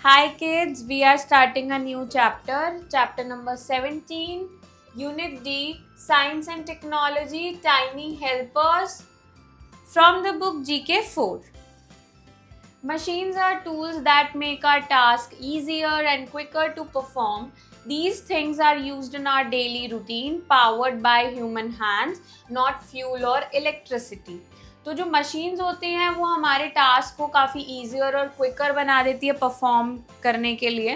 Hi kids, we are starting a new chapter number 17, Unit D, Science and Technology, Tiny Helpers, from the book GK 4. Machines are tools that make our task easier and quicker to perform. These things are used in our daily routine, powered by human hands, not fuel or electricity. तो जो machines होती हैं वो हमारे task को काफ़ी easier और quicker बना देती है परफॉर्म करने के लिए।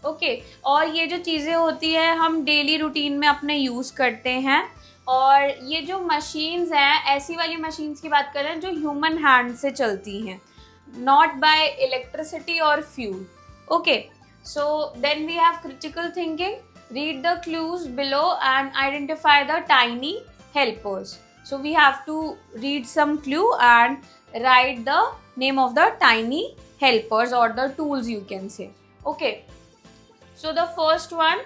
ओके और ये जो चीज़ें होती है हम डेली रूटीन में अपने यूज़ करते हैं। और ये जो मशीन्स हैं ऐसी वाली मशीन्स की बात कर रहे हैं जो ह्यूमन हैंड से चलती हैं, not by electricity or fuel. Okay, so then we have critical thinking. Read the clues below and identify the tiny helpers. So we have to read some clue and write the name of the tiny helpers or the tools, you can say. Okay, so the first one,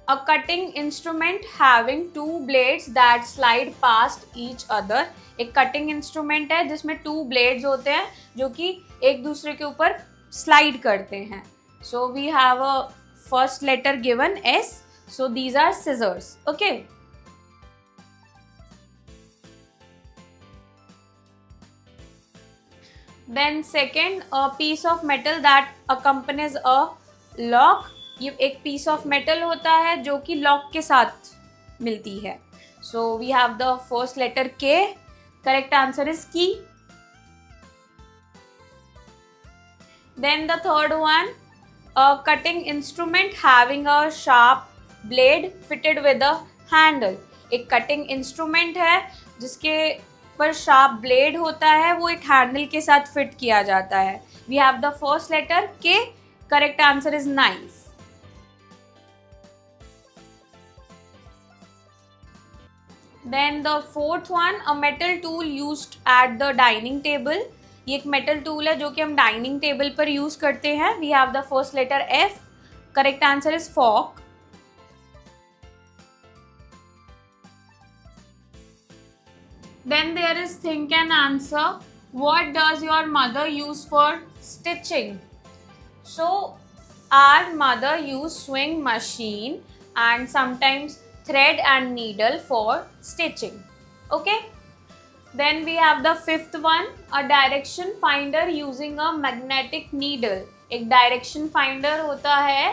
a cutting instrument having two blades that slide past each other. एक cutting instrument है जिसमें to blades होते हैं जो कि एक दूसरे के ऊपर स्लाइड करते हैं. So we have a first letter given S, so these are scissors. Okay, then second, a piece of metal that accompanies a lock. ये एक पीस ऑफ मेटल होता है जो कि लॉक के साथ मिलती है. So we have the first letter K. Correct answer is key. Then the third one, a cutting instrument having a sharp blade fitted with a handle. एक कटिंग इंस्ट्रूमेंट है जिसके पर शार्प ब्लेड होता है, वो एक हैंडल के साथ फिट किया जाता है. We have the first letter K. Correct answer is knife. Then the fourth one, a metal tool used at the dining table. ये एक मेटल टूल है जो कि हम डाइनिंग टेबल पर यूज करते हैं. We have the first letter F. Correct answer is fork. Then there is think and answer. What does your mother use for stitching? So our mother use sewing machine and sometimes thread and needle for stitching. Okay, then we have the fifth one, a direction finder using a magnetic needle. एक direction finder होता है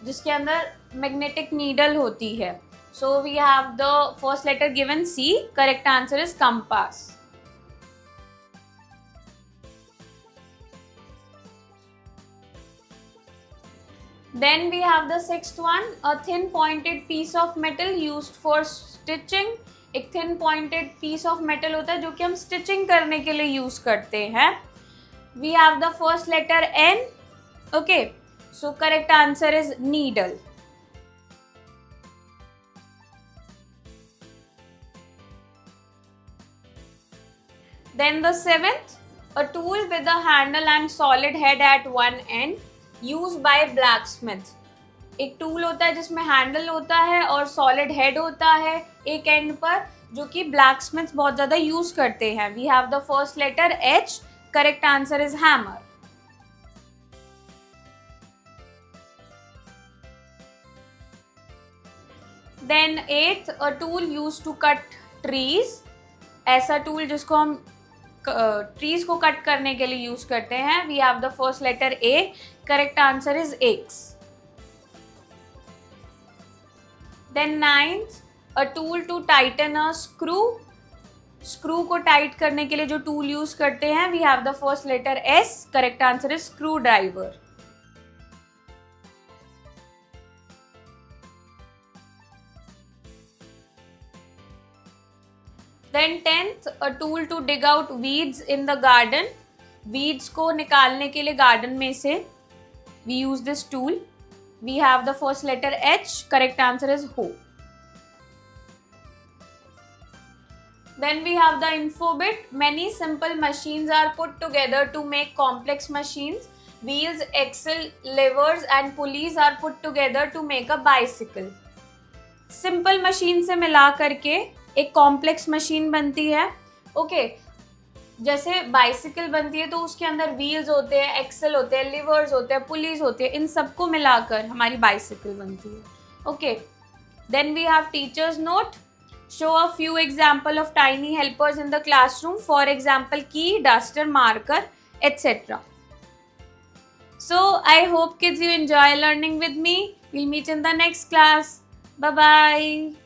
जिसके अंदर magnetic needle होती है. So we have the first letter given C. Correct answer is compass. Then we have the sixth one, a thin pointed piece of metal used for stitching. एक thin pointed piece of metal होता है जो कि हम stitching करने के लिए use करते हैं. We have the first letter N. Okay, so correct answer is needle. Then the seventh, a tool with a handle and solid head at one end. Use by blacksmith. एक tool होता है जिसमें handle होता है और solid head होता है एक एंड पर, जो कि ब्लैकस्मिथ बहुत ज्यादा यूज करते हैं. We have the first letter H. Correct answer is hammer. Then eight, a tool use to cut trees. ऐसा टूल जिसको हम ट्रीज को कट करने के लिए यूज करते हैं. We have the first letter A. Correct answer is axe. Then ninth, a tool to tighten a screw. Screw को टाइट करने के लिए जो टूल यूज करते हैं. We have the first letter S. Correct answer is screwdriver. Then 10th, a tool to dig out weeds in the garden. Weeds को निकालने के लिए गार्डन में से we use this tool. We have the first letter H. Correct answer is hoe. Then we have the info bit. Many simple machines are put together to make complex machines. Wheels, axle, levers and pulleys are put together to make a bicycle. Simple machine से मिला करके एक complex machine बनती है. Okay, जैसे bicycle बनती है तो उसके अंदर व्हील्स होते हैं, एक्सल होते हैं, लिवर्स होते हैं, पुलीज होते हैं, इन सबको मिलाकर हमारी बाइसिकल बनती है. Okay, then we have teachers note. Show a few example of tiny helpers in the classroom. For example, key, duster, marker, etc. So I hope kids you enjoy learning with me. We'll meet in the next class. Bye bye.